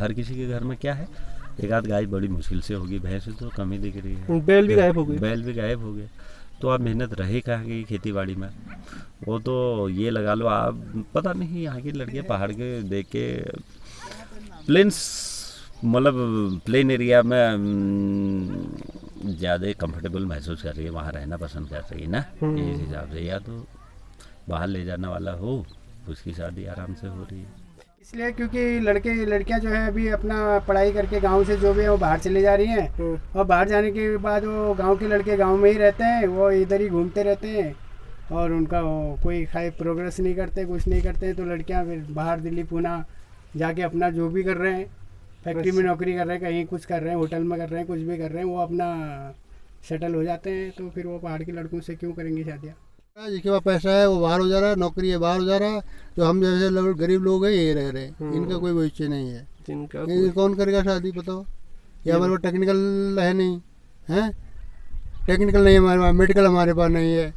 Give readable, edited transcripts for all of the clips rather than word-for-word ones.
हर किसी के घर में क्या है, एक आध गाय बड़ी मुश्किल से होगी, भैंस तो कम ही दिख रही है। बैल भी गायब हो गए। बैल भी गायब हो गए। तो आप मेहनत रहे कहाँ की खेती बाड़ी में। वो तो ये लगा लो आप, पता नहीं यहाँ की लड़कियाँ पहाड़ के देख के प्लेन्स मतलब प्लेन एरिया में ज़्यादा कंफर्टेबल महसूस कर रही है, वहाँ रहना पसंद कर रही है ना। इस हिसाब से या तो बाहर ले जाने वाला हो, उसकी शादी आराम से हो रही है। इसलिए क्योंकि लड़के लड़कियां जो है अभी अपना पढ़ाई करके गांव से जो भी है वो बाहर चले जा रही हैं, और बाहर जाने के बाद वो गांव के लड़के गांव में ही रहते हैं, वो इधर ही घूमते रहते हैं और उनका कोई खाए प्रोग्रेस नहीं करते, कुछ नहीं करते। तो लड़कियां फिर बाहर दिल्ली पूना जाके अपना जो भी कर रहे हैं, फैक्ट्री में नौकरी कर रहे हैं, कहीं कुछ कर रहे हैं, होटल में कर रहे हैं, कुछ भी कर रहे हैं, वो अपना सेटल हो जाते हैं। तो फिर वो पहाड़ के लड़कों से क्यों करेंगी शादियाँ। जिसके पास पैसा है वो बाहर हो जा रहा है, नौकरी है बाहर हो जा रहा है। जो हम जैसे गरीब लोग हैं ये रह रहे हैं, इनका कोई भविष्य नहीं है। ये कौन करेगा शादी बताओ। या हमारे पास टेक्निकल है नहीं है, टेक्निकल नहीं है हमारे पास, मेडिकल हमारे पास नहीं है,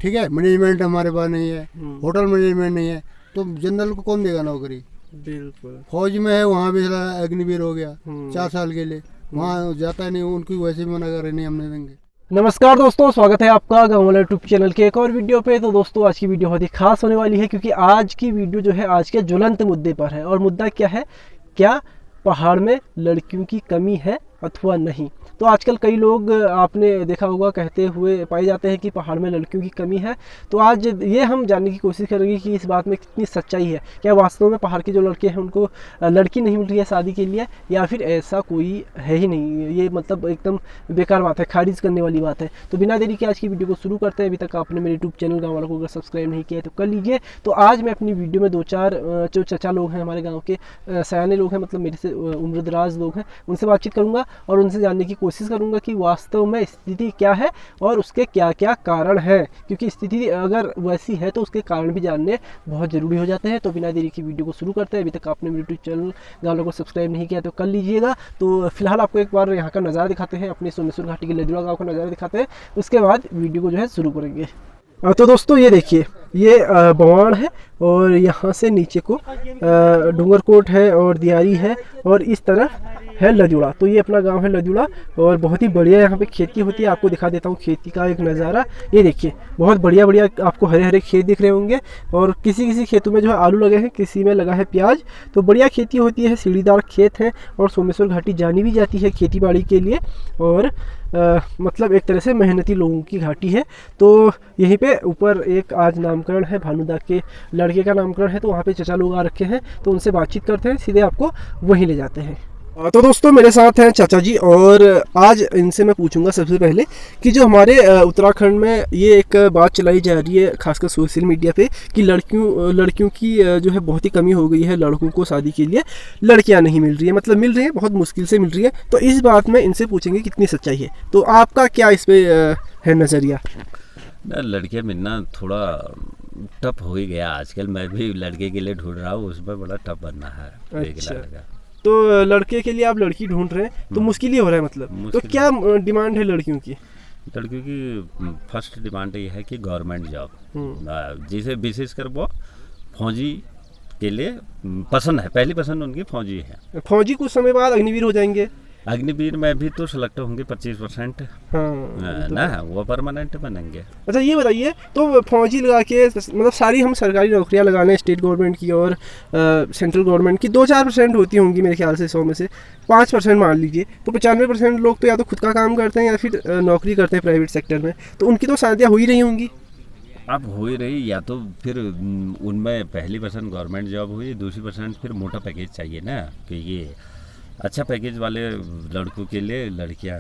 ठीक है, मैनेजमेंट हमारे पास नहीं है, होटल मैनेजमेंट नहीं है, तो जनरल को कौन देगा नौकरी। बिल्कुल। फौज में है, वहाँ भी अग्निवीर हो गया 4 साल के लिए, वहाँ जाता नहीं, उनकी वैसे भी मना कर रहे नहीं हमने देंगे। नमस्कार दोस्तों, स्वागत है आपका गाँव वाला यूट्यूब चैनल के एक और वीडियो पे। तो दोस्तों आज की वीडियो बहुत ही खास होने वाली है, क्योंकि आज की वीडियो जो है आज के ज्वलंत मुद्दे पर है। और मुद्दा क्या है, क्या पहाड़ में लड़कियों की कमी है अथवा नहीं। तो आजकल कई लोग आपने देखा होगा कहते हुए पाए जाते हैं कि पहाड़ में लड़कियों की कमी है। तो आज ये हम जानने की कोशिश करेंगे कि इस बात में कितनी सच्चाई है। क्या वास्तव में पहाड़ के जो लड़के हैं उनको लड़की नहीं मिल रही है शादी के लिए, या फिर ऐसा कोई है ही नहीं। ये मतलब एकदम बेकार बात है, खारिज करने वाली बात है। तो बिना देरी के आज की वीडियो को शुरू करते हैं। अभी तक आपने मेरे यूट्यूब चैनल गाँव वालों को अगर सब्सक्राइब नहीं किया है तो कर लीजिए। तो आज मैं अपनी वीडियो में 2-4 जो चचा लोग हैं, हमारे गाँव के सयाने लोग हैं, मतलब मेरे से उम्रदराज लोग हैं, उनसे बातचीत करूँगा और उनसे जानने की कोशिश करूंगा कि वास्तव में स्थिति क्या है और उसके क्या क्या कारण हैं। क्योंकि स्थिति अगर वैसी है तो उसके कारण भी जानने बहुत ज़रूरी हो जाते हैं। तो बिना देरी की वीडियो को शुरू करते हैं। अभी तक आपने मेरे यूट्यूब चैनल गाँव को सब्सक्राइब नहीं किया तो कर लीजिएगा। तो फिलहाल आपको एक बार यहाँ का नज़ारा दिखाते हैं, अपने सोमेश्वर घाटी के लजुड़ा गाँव का नज़ारा दिखाते हैं, उसके बाद वीडियो को जो है शुरू करेंगे। तो दोस्तों ये देखिए, ये बवाड़ है और यहाँ से नीचे को डूंगरकोट है और दियारी है और इस तरफ है लजुड़ा। तो ये अपना गांव है लजुड़ा और बहुत ही बढ़िया यहाँ पे खेती होती है। आपको दिखा देता हूँ खेती का एक नज़ारा। ये देखिए बहुत बढ़िया बढ़िया आपको हरे हरे खेत दिख रहे होंगे, और किसी किसी खेतों में जो है आलू लगे हैं, किसी में लगा है प्याज। तो बढ़िया खेती होती है, सीढ़ीदार खेत है और सोमेश्वर घाटी जानी भी जाती है खेती बाड़ी के लिए। और मतलब एक तरह से मेहनती लोगों की घाटी है। तो यहीं पे ऊपर एक आज नामकरण है, भानुदा के लड़के का नामकरण है, तो वहाँ पे चचा लोग आ रखे हैं। तो उनसे बातचीत करते हैं, सीधे आपको वहीं ले जाते हैं। तो दोस्तों मेरे साथ हैं चाचा जी, और आज इनसे मैं पूछूंगा सबसे पहले कि जो हमारे उत्तराखंड में ये एक बात चलाई जा रही है खासकर सोशल मीडिया पे कि लड़कियों की जो है बहुत ही कमी हो गई है, लड़कों को शादी के लिए लड़कियां नहीं मिल रही है, मतलब मिल रही है बहुत मुश्किल से मिल रही है। तो इस बात में इनसे पूछेंगे कितनी सच्चाई है। तो आपका क्या इस पे है नज़रिया। लड़कियां मिलना थोड़ा टफ हो ही गया आजकल। मैं भी लड़के के लिए ढूंढ रहा हूँ, उसमें बड़ा टफ बनना है। अच्छा। तो लड़के के लिए आप लड़की ढूंढ रहे हैं तो मुश्किल ही हो रहा है मतलब। तो क्या डिमांड है लड़कियों की। लड़कियों की फर्स्ट डिमांड ये है कि गवर्नमेंट जॉब, जिसे विशेषकर वो फौजी के लिए पसंद है, पहली पसंद उनकी फौजी है। फौजी कुछ समय बाद अग्निवीर हो जाएंगे। अग्निवीर में भी तो सिलेक्ट होंगे 25%। हाँ, ना वो परमानेंट बनेंगे। अच्छा ये बताइए, तो फौजी लगा के मतलब सारी हम सरकारी नौकरियां लगाने, स्टेट गवर्नमेंट की और सेंट्रल गवर्नमेंट की 2-4% होती होंगी मेरे ख्याल से, 100 में से 5% मान लीजिए। तो 95% लोग तो या तो खुद का काम करते हैं या फिर नौकरी करते हैं प्राइवेट सेक्टर में। तो उनकी तो शादियाँ हो ही रही होंगी। अब हो ही रही, या तो फिर उनमें पहली पसंद गवर्नमेंट जॉब हुई, दूसरी पसंद फिर मोटा पैकेज चाहिए ना, कि ये अच्छा पैकेज वाले लड़कों के लिए लड़कियां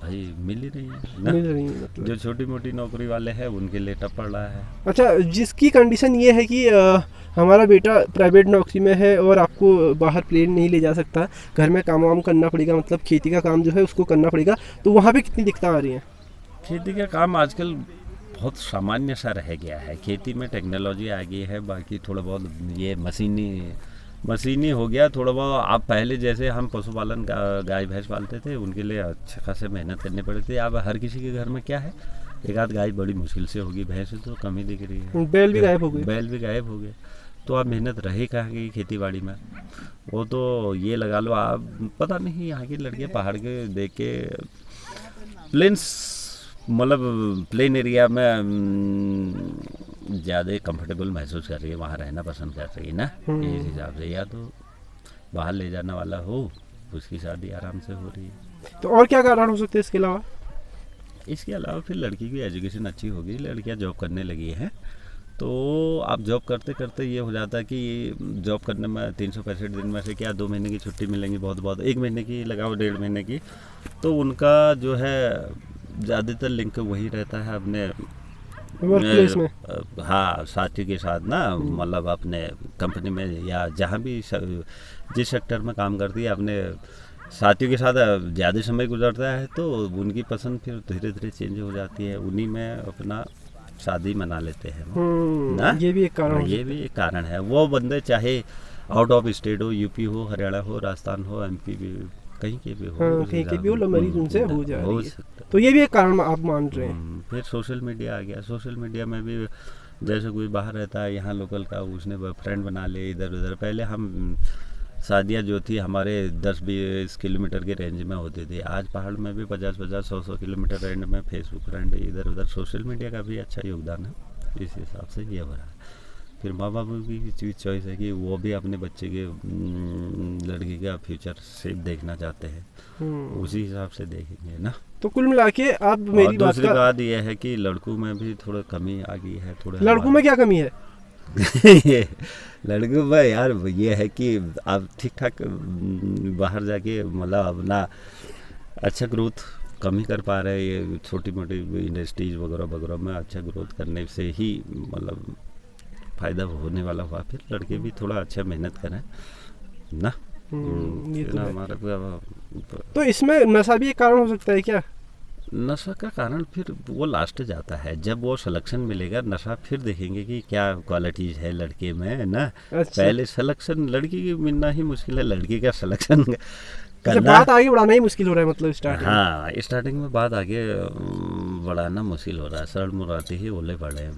भाई मिल ही रही हैं ना। मिल रही हैं मतलब। जो छोटी मोटी नौकरी वाले हैं उनके लिए टफ पड़ रहा है। अच्छा, जिसकी कंडीशन ये है कि हमारा बेटा प्राइवेट नौकरी में है और आपको बाहर प्लेन नहीं ले जा सकता, घर में काम वाम करना पड़ेगा, मतलब खेती का काम जो है उसको करना पड़ेगा, तो वहाँ पे कितनी दिक्कतें आ रही हैं। खेती का काम आजकल बहुत सामान्य सा रह गया है। खेती में टेक्नोलॉजी आ गई है, बाकी थोड़ा बहुत ये मशीनी हो गया थोड़ा बहुत। आप पहले जैसे हम पशुपालन गाय भैंस पालते थे, उनके लिए अच्छा खासे मेहनत करनी पड़ती थी। अब हर किसी के घर में क्या है, एक आध गाय बड़ी मुश्किल से होगी, भैंस तो कम ही दिख रही है। बैल भी गायब हो गए। बैल भी गायब हो गए। तो आप मेहनत रहे कहाँ की खेती बाड़ी में। वो तो ये लगा लो आप, पता नहीं यहाँ की लड़कियाँ पहाड़ के देख के प्लेन्स मतलब प्लेन एरिया में ज़्यादा कंफर्टेबल महसूस कर रही है, वहाँ रहना पसंद कर रही है ना। इस हिसाब से या तो बाहर ले जाने वाला हो, उसकी शादी आराम से हो रही है। तो और क्या कारण हो सकते हैं इसके अलावा? इसके अलावा फिर लड़की की एजुकेशन अच्छी होगी, लड़कियां जॉब करने लगी हैं, तो आप जॉब करते करते ये हो जाता है कि जॉब करने में 365 दिन में से क्या 2 महीने की छुट्टी मिलेंगी, बहुत बहुत 1 महीने की लगाओ, 1.5 महीने की, तो उनका जो है ज़्यादातर लिंक वही रहता है अपने वर्क प्लेस में। हाँ, साथी के साथ ना, मतलब अपने कंपनी में या जहाँ भी जिस सेक्टर में काम करती है अपने साथियों के साथ ज़्यादा समय गुजरता है, तो उनकी पसंद फिर धीरे धीरे चेंज हो जाती है, उन्हीं में अपना शादी मना लेते हैं ना। ये भी एक कारण ये भी एक कारण है। वो बंदे चाहे आउट ऑफ स्टेट हो, यूपी हो, हरियाणा हो, राजस्थान हो, एमपी भी, कहीं के भी हो, कहीं के भी हो, मैरिज उनसे हो जा रही है। सकता। तो ये भी एक कारण आप मान रहे हैं। फिर सोशल मीडिया आ गया। सोशल मीडिया में भी जैसे कोई बाहर रहता है यहाँ लोकल का, उसने फ्रेंड बना ले इधर उधर। पहले हम शादियाँ जो थी हमारे 10-20 किलोमीटर के रेंज में होती थी, आज पहाड़ में भी 50-50, 100-100 किलोमीटर रेंज में फेसबुक फ्रेंड इधर उधर। सोशल मीडिया का भी अच्छा योगदान है, इस हिसाब से ये हो रहा है। फिर माँ बाप की चीज़ चॉइस है कि वो भी अपने बच्चे के लड़की का फ्यूचर सेफ देखना चाहते हैं, उसी हिसाब से देखेंगे ना। तो कुल मिला के आप मेरी बात दूसरी बात यह है कि लड़कों में भी थोड़ा कमी आ गई है। थोड़ा लड़कों में क्या कमी है? लड़कों में यार ये है कि आप ठीक ठाक बाहर जाके मतलब अपना अच्छा ग्रोथ कम ही कर पा रहे हैं। ये छोटी मोटी इंडस्ट्रीज वगैरह वगैरह में अच्छा ग्रोथ करने से ही मतलब फ़ायदा होने वाला हुआ। फिर लड़के भी थोड़ा अच्छा मेहनत करें ना। ये तो हमारा तो इसमें नशा भी एक कारण हो सकता है क्या? नशा का कारण फिर वो लास्ट जाता है, जब वो सिलेक्शन मिलेगा नशा फिर देखेंगे कि क्या क्वालिटीज है लड़के में ना। अच्छा। पहले सिलेक्शन लड़की की मिलना ही मुश्किल है, लड़की का सिलेक्शन करना, बात आगे बढ़ाना ही मुश्किल हो रहा है मतलब स्टार्टिंग। हाँ, स्टार्टिंग में बात आगे बढ़ाना मुश्किल हो रहा है। सर मुड़ाते ही ओले पड़ रहे हैं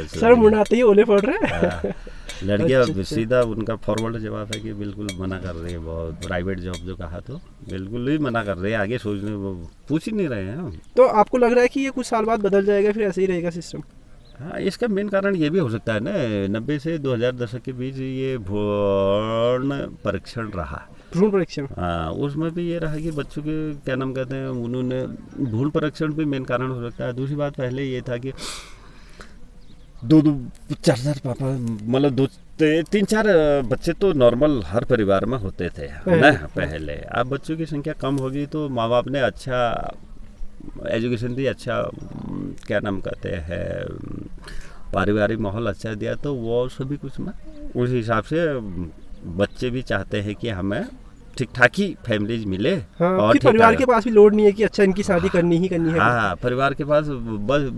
सर मुड़ाते ही ओले पड़ रहे हैं। लड़कियां सीधा उनका फॉरवर्ड जवाब है कि बिल्कुल मना कर रही है। बहुत प्राइवेट जॉब जो कहा तो बिल्कुल ही मना कर रहे हैं, आगे सोचने वो पूछ ही नहीं रहे हैं। तो आपको लग रहा है कि ये कुछ साल बाद बदल जाएगा, फिर ऐसे ही रहेगा सिस्टम? हाँ, इसका मेन कारण ये भी हो सकता है ना, 90 से 2000 दशक के बीच ये भ्रूण परीक्षण रहा। भ्रूण परीक्षण, हाँ, उसमें भी ये रहा कि बच्चों के क्या नाम कहते हैं, उन्होंने भ्रूण परीक्षण भी मेन कारण हो सकता है। दूसरी बात पहले ये था कि 2-4 पापा मतलब 2-3-4 बच्चे तो नॉर्मल हर परिवार में होते थे ना पहले। अब बच्चों की संख्या कम होगी तो माँ बाप ने अच्छा एजुकेशन दी, अच्छा क्या नाम कहते हैं पारिवारिक माहौल अच्छा दिया, तो वो सभी कुछ में उस हिसाब से बच्चे भी चाहते हैं कि हमें ठीक ठाक ही फैमिलीज मिले। हाँ, और परिवार के पास भी लोड नहीं है कि अच्छा इनकी शादी करनी ही करनी है। हाँ, परिवार के पास बस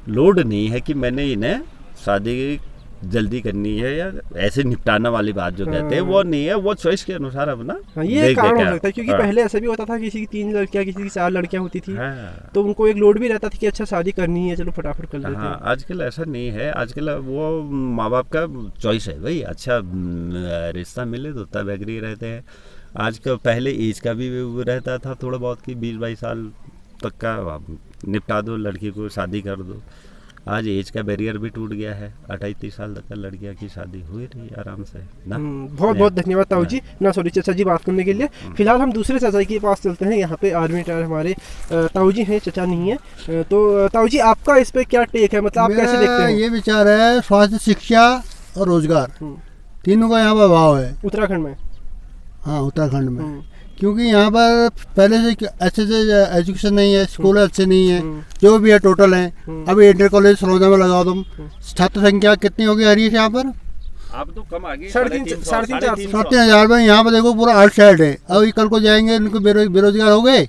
लोड नहीं है कि मैंने इन्हें शादी जल्दी करनी है या ऐसे निपटाना वाली बात जो कहते हैं वो नहीं है, वो चॉइस के अनुसार अपना ये कारण हो सकता है। क्योंकि पहले ऐसा भी होता था, किसी की 3 लड़कियां, किसी की 4 लड़कियां होती थी, तो उनको एक लोड भी रहता था कि अच्छा शादी करनी है, चलो फटाफट कर लेते हैं। आजकल ऐसा नहीं है, आजकल वो माँ बाप का चॉइस है भाई, अच्छा रिश्ता मिले तो तब एग्री रहते हैं। आज का पहले एज का भी रहता था थोड़ा बहुत कि 20-22 साल तक का निपटा दो, लड़की को शादी कर दो। आज एज का बैरियर भी टूट गया है, 28-30 साल तक का लड़कियां की शादी हुई रही आराम से ना। बहुत बहुत धन्यवाद ताऊ जी ना, सॉरी चाचा जी बात करने के लिए। फिलहाल हम दूसरे चाचा के पास चलते हैं। यहाँ पे आर्मी रिटायर हमारे ताऊ जी हैं, चाचा नहीं है। तो ताऊ जी आपका इस पे क्या टेक है, मतलब आप कैसे देखते हैं? ये विचार है, स्वास्थ्य, शिक्षा और रोजगार तीनों का यहाँ पर अभाव है उत्तराखंड में। हाँ, उत्तराखंड में, क्योंकि यहाँ पर पहले से अच्छे से एजुकेशन नहीं है, स्कूल अच्छे नहीं है, जो भी है टोटल है। अभी इंटर कॉलेज सरोजा में लगाओ तुम, छात्र संख्या कितनी होगी हरीश यहाँ पर? अब तो कम आ गई, 3,500 में। यहाँ पर देखो पूरा आउटसाइड है। अभी कल को जाएंगे इनको बेरोजगार हो गए।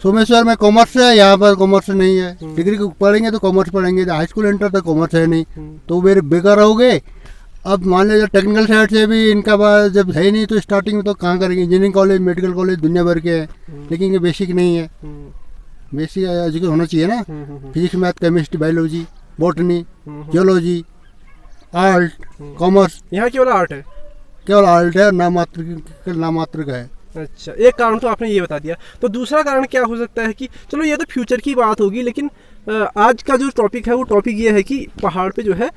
सोमेश्वर में कॉमर्स है, यहाँ पर कॉमर्स नहीं है। डिग्री पढ़ेंगे तो कॉमर्स पढ़ेंगे, हाई स्कूल इंटर तक कॉमर्स है नहीं, तो बेकार हो गए। अब मान लीजिए टेक्निकल साइड से भी इनका बात जब है नहीं, तो स्टार्टिंग में तो कहाँ करेंगे? इंजीनियरिंग कॉलेज, मेडिकल कॉलेज दुनिया भर के हैं, लेकिन ये बेसिक नहीं है। बेसिक एजुकेशन होना चाहिए ना, physics, math, chemistry, biology, botany, geology, art, commerce. यहाँ केवल आर्ट है? केवल आर्ट है, नामात्र का है। अच्छा, एक कारण तो आपने ये बता दिया। तो दूसरा कारण क्या हो सकता है कि चलो ये तो फ्यूचर की बात होगी, लेकिन आज का जो टॉपिक है वो टॉपिक ये है कि पहाड़ पे जो है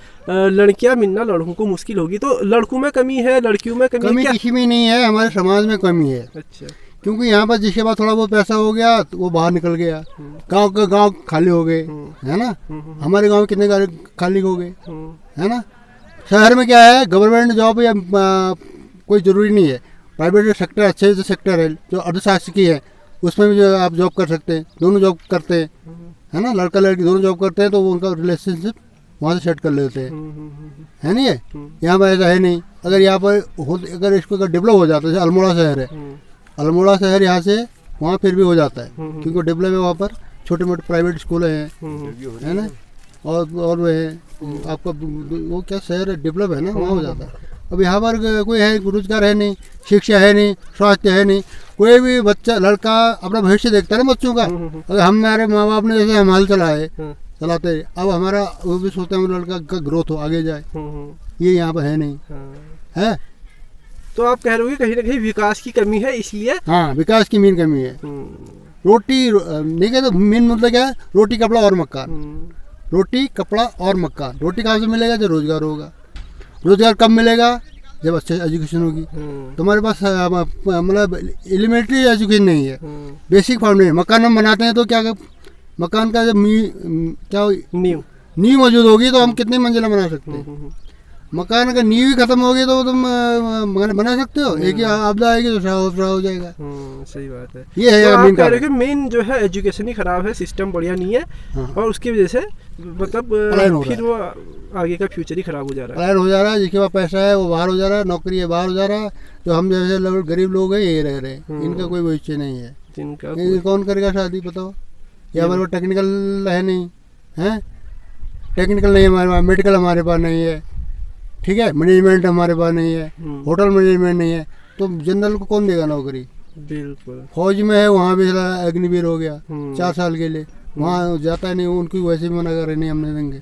लड़कियां मिलना लड़कों को मुश्किल होगी। तो लड़कों में कमी है, लड़कियों में कमी है? किसी में नहीं है, हमारे समाज में कमी है। अच्छा, क्योंकि यहाँ पर जिसके पास थोड़ा बहुत पैसा हो गया तो वो बाहर निकल गया, गांव खाली हो गए, है ना। हमारे गांव कितने खाली हो गए, है ना। शहर में क्या है, गवर्नमेंट जॉब या कोई ज़रूरी नहीं है, प्राइवेट सेक्टर अच्छे से सेक्टर है जो अर्धशासकीय है, उसमें भी जो आप जॉब कर सकते हैं। दोनों जॉब करते हैं, है ना, लड़का लड़की दोनों जॉब करते हैं, तो वो उनका रिलेशनशिप वहाँ से सेट कर लेते हैं, है नहीं है। यहाँ पर ऐसा है नहीं। अगर यहाँ पर अगर इसको अगर डेवलप हो जाता है, जैसे अल्मोड़ा शहर है, अल्मोड़ा शहर यहाँ से वहाँ फिर भी हो जाता है, क्योंकि डेवलप है, वहाँ पर छोटे मोटे प्राइवेट स्कूल हैं, है ना, और वो है आपका वो क्या शहर है, डेवलप है ना, वहाँ हो जाता है। अब यहाँ पर कोई है, रोजगार है नहीं, शिक्षा है नहीं, स्वास्थ्य है नहीं, कोई भी बच्चा लड़का अपना भविष्य देखता है ना बच्चों का। अगर हमारे माँ बाप ने जैसे हमाल चलाते, अब हमारा वो भी सोचते हैं लड़का का ग्रोथ हो, आगे जाए, ये यहाँ पर है नहीं है। तो आप कह रहे हो कि कहीं ना कहीं विकास की कमी है, इसलिए? हाँ, विकास की मेन कमी है। रोटी नहीं कहते, मेन मुद्दा क्या है, रोटी कपड़ा और मकान। रोटी कपड़ा और मकान। रोटी कहाँ से मिलेगा, जब रोजगार होगा। रोजगार कब मिलेगा, जब अच्छे एजुकेशन होगी। तुम्हारे पास मतलब एलिमेंट्री एजुकेशन नहीं है, बेसिक फाउंडेशन। मकान हम बनाते हैं तो क्या, मकान का जब क्या नींव मौजूद होगी तो हम कितनी मंजिला बना सकते हैं। मकान अगर नींव ही खत्म होगी तो तुम बना सकते हो, एक ही आपदा आएगी तो दूसरा हो जाएगा। सही बात है। ये है तो आप कह रहे हो कि मेन जो है एजुकेशन ही खराब है, सिस्टम बढ़िया नहीं है। हाँ। और उसकी वजह से मतलब फिर वो आगे का फ्यूचर ही खराब हो जा रहा है। प्लान हो जा रहा है, जिसके पास पैसा है वो बाहर हो जा रहा है, नौकरी है बाहर हो जा रहा है। जो हम जैसे गरीब लोग हैं यही रह रहे हैं, इनका कोई भविष्य नहीं है। कौन करेगा शादी, बताओ। या हमारे पास टेक्निकल है नहीं, है टेक्निकल नहीं है हमारे पास, मेडिकल हमारे पास नहीं है, ठीक है, मैनेजमेंट हमारे पास नहीं है, होटल मैनेजमेंट नहीं है, तो जनरल को कौन देगा नौकरी। बिल्कुल। फौज में है, वहाँ भी अग्निवीर हो गया 4 साल के लिए, वहाँ जाता नहीं, उनकी वैसे भी मना कर रहे, नहीं हमने देंगे।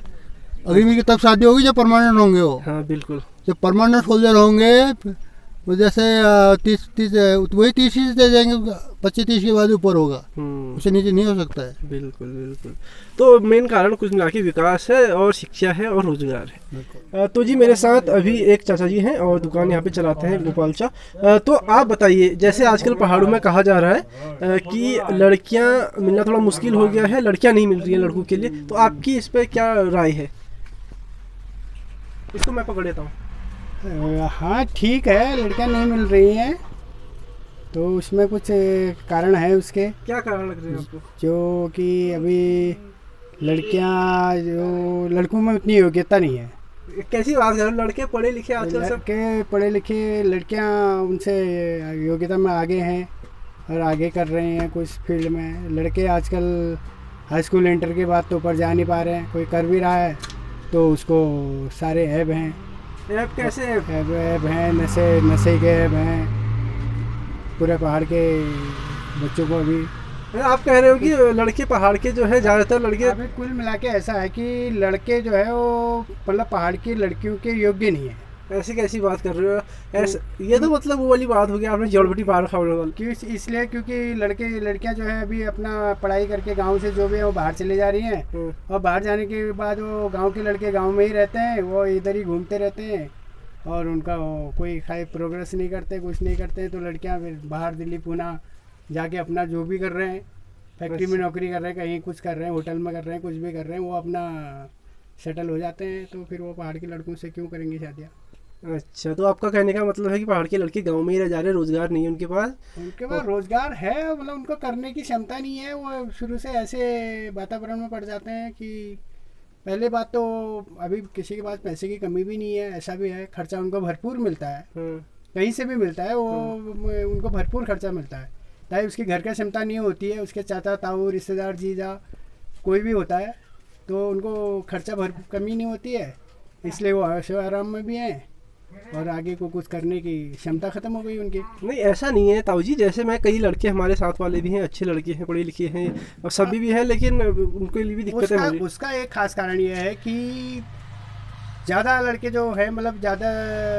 अग्निवीर की तब शादी होगी जब परमानेंट होंगे वो। हाँ बिल्कुल। जब परमानेंट सोल्जर होंगे जैसे 30 वही 30 दे जाएंगे, 25-30 के बाद ऊपर होगा, उससे नीचे नहीं हो सकता है। बिल्कुल बिल्कुल। तो मेन कारण कुछ मिला के विकास है, और शिक्षा है, और रोजगार है। तो जी मेरे साथ अभी एक चाचा जी हैं और दुकान यहाँ पे चलाते हैं, गोपाल चा। तो आप बताइए, जैसे आजकल पहाड़ों में कहा जा रहा है कि लड़कियाँ मिलना थोड़ा मुश्किल हो गया है, लड़कियाँ नहीं मिल रही हैं लड़कों के लिए, तो आपकी इस पर क्या राय है? इसको मैं पकड़ लेता हूँ। हाँ ठीक है, लड़कियां नहीं मिल रही हैं, तो उसमें कुछ कारण है। उसके क्या कारण लग रहे हैं आपको? जो कि अभी लड़कियां, जो लड़कों में उतनी योग्यता नहीं है। कैसी बात कर रहे हो? लड़के पढ़े लिखे आजकल, लड़के पढ़े लिखे, लड़कियां उनसे योग्यता में आगे हैं और आगे कर रहे हैं कुछ फील्ड में। लड़के आजकल हाई स्कूल इंटर के बाद तो ऊपर जा नहीं पा रहे हैं, कोई कर भी रहा है तो उसको सारे ऐब हैं। ऐब कैसे? ऐब हैं, नशे के ऐब हैं पूरे पहाड़ के बच्चों को। अभी आप कह रहे हो कि लड़के पहाड़ के जो है ज़्यादातर लड़के, अभी कुल मिला के ऐसा है कि लड़के जो है वो मतलब पहाड़ की लड़कियों के योग्य नहीं है। ऐसी कैसी बात कर रहे हो? ऐसे ये तो मतलब वो वाली बात हो गई, आपने जड़बटी पहाड़ खाने वाली। क्यों? इसलिए क्योंकि लड़कियां जो है अभी अपना पढ़ाई करके गांव से जो भी है वो बाहर चले जा रही हैं, और बाहर जाने के बाद वो गांव के लड़के गांव में ही रहते हैं, वो इधर ही घूमते रहते हैं और उनका कोई खाई प्रोग्रेस नहीं करते, कुछ नहीं करते हैं। तो लड़कियां फिर बाहर दिल्ली पुणे जाके अपना जो भी कर रहे हैं, फैक्ट्री में नौकरी कर रहे हैं, कहीं कुछ कर रहे हैं, होटल में कर रहे हैं, कुछ भी कर रहे हैं, वो अपना सेटल हो जाते हैं। तो फिर वो पहाड़ के लड़कों से क्यों करेंगे शादियाँ? अच्छा, तो आपका कहने का मतलब है कि पहाड़ के लड़के गांव में ही रह जा रहे हैं, रोजगार नहीं है उनके पास? उनके पास रोजगार है, मतलब उनको करने की क्षमता नहीं है। वो शुरू से ऐसे वातावरण में पड़ जाते हैं कि पहले बात तो अभी किसी के पास पैसे की कमी भी नहीं है, ऐसा भी है, खर्चा उनको भरपूर मिलता है, कहीं से भी मिलता है, वो उनको भरपूर खर्चा मिलता है। चाहे उसकी घर का क्षमता नहीं होती है, उसके चाचा ताऊ रिश्तेदार जीजा कोई भी होता है, तो उनको खर्चा कमी नहीं होती है, इसलिए वो ऐशो आराम में भी हैं और आगे को कुछ करने की क्षमता खत्म हो गई उनकी। नहीं ऐसा नहीं है ताऊ जी, जैसे मैं कई लड़के हमारे साथ वाले भी हैं, अच्छे लड़के हैं, पढ़े लिखे हैं, और सभी भी हैं, लेकिन उनके लिए भी दिक्कत है। उसका एक खास कारण ये है कि ज़्यादा लड़के जो है मतलब ज़्यादा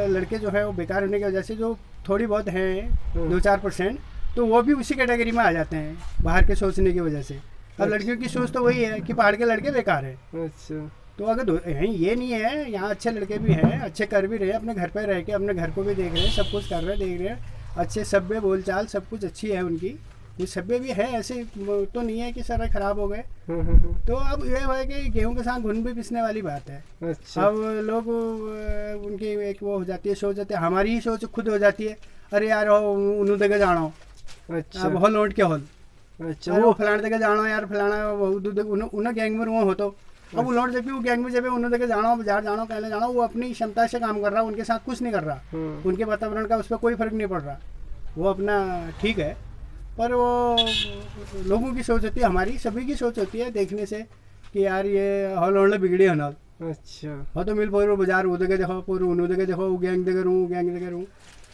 लड़के जो है वो बेकार होने की वजह से जो थोड़ी बहुत हैं 2-4%, तो वो भी उसी कैटेगरी में आ जाते हैं बाहर के सोचने की वजह से। अब लड़कियों की सोच तो वही है कि पहाड़ के लड़के बेकार हैं। अच्छा, तो अगर ये नहीं है, यहाँ अच्छे लड़के भी हैं, अच्छे कर भी रहे हैं, अपने घर पे रह के अपने घर को भी देख रहे हैं, सब कुछ कर रहे हैं, देख रहे हैं, अच्छे सभ्य बोलचाल सब कुछ अच्छी है उनकी, ये सभ्य भी है, ऐसे तो नहीं है कि सारा खराब हो गए। तो अब ये है कि गेहूं के साथ घुन भी पिसने वाली बात है। अच्छा, अब लोग उनकी एक वो हो जाती है, सोच जाती है, हमारी ही सोच खुद हो जाती है, अरे यार उन्होंने देखे जानो, अच्छा, अब हॉल लौट के हॉल, अच्छा, वो फलाने देखे जानो यार, फलाना उन्हें गैंग में वो हो, तो अब वो लौट जब भी वो गैंग में जब उन्होंने देखे जानो, बाजार जानो, कहने जानो, वो अपनी क्षमता से काम कर रहा है, उनके साथ कुछ नहीं कर रहा, उनके वातावरण का उस पर कोई फर्क नहीं पड़ रहा, वो अपना ठीक है। पर वो लोगों की सोच होती है, हमारी सभी की सोच होती है देखने से कि यार ये हॉल बिगड़े है ना। अच्छा, हाँ तो मिल पूरे बाजार वो देखे देखो, पूरे उन्हों देखे देखो, वो गैंग देखे रहूँ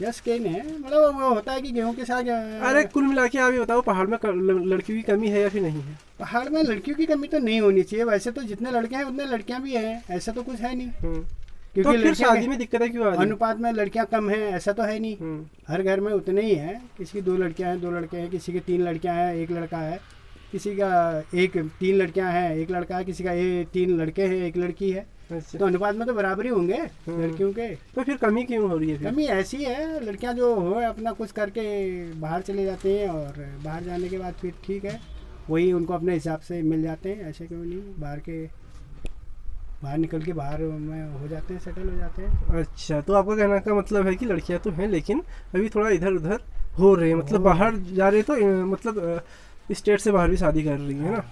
यस के नहीं है, मतलब वो होता है कि गेहूं के साथ। अरे कुल मिला के आप ये बताओ, पहाड़ में लड़कियों की कमी है या फिर नहीं है? पहाड़ में लड़कियों की कमी तो नहीं होनी चाहिए, वैसे तो जितने लड़के हैं उतने लड़कियां भी हैं, ऐसा तो कुछ है नहीं। तो फिर शादी में दिक्कत है क्यों आ रही है? अनुपात में लड़कियां कम हैं ऐसा तो है नहीं, हर घर में उतने ही हैं, किसी की 2 लड़कियां हैं 2 लड़के हैं, किसी की 3 लड़कियां हैं 1 लड़का है, किसी का 3 लड़कियां हैं 1 लड़का है, किसी का 3 लड़के हैं 1 लड़की है। अच्छा, तो अनुपात में तो बराबर ही होंगे लड़कियों के। तो फिर कमी क्यों हो रही है? कमी ऐसी है, लड़कियां जो हो अपना कुछ करके बाहर चले जाते हैं, और बाहर जाने के बाद फिर ठीक है वही उनको अपने हिसाब से मिल जाते हैं, ऐसे क्यों नहीं, बाहर निकल के बाहर में हो जाते हैं, सेटल हो जाते हैं। अच्छा, तो आपका कहने का मतलब है कि लड़कियां तो हैं लेकिन अभी थोड़ा इधर उधर हो रहे हैं, मतलब बाहर जा रहे तो मतलब स्टेट से बाहर भी शादी कर रही है ना,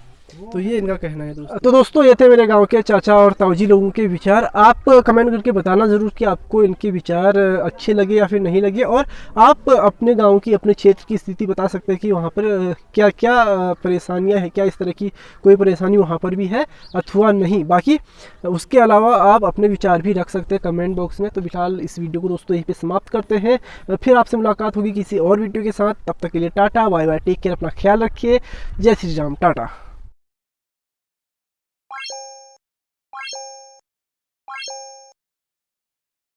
तो ये इनका कहना है दोस्तों। तो दोस्तों ये थे मेरे गांव के चाचा और ताऊजी लोगों के विचार। आप कमेंट करके बताना ज़रूर कि आपको इनके विचार अच्छे लगे या फिर नहीं लगे, और आप अपने गांव की अपने क्षेत्र की स्थिति बता सकते हैं कि वहाँ पर क्या क्या परेशानियाँ हैं, क्या इस तरह की कोई परेशानी वहाँ पर भी है अथवा नहीं। बाकी उसके अलावा आप अपने विचार भी रख सकते हैं कमेंट बॉक्स में। तो फिलहाल इस वीडियो को दोस्तों यहीं पर समाप्त करते हैं, फिर आपसे मुलाकात होगी किसी और वीडियो के साथ। तब तक के लिए tata bye bye, take care, अपना ख्याल रखिए, जय श्री राम, टाटा।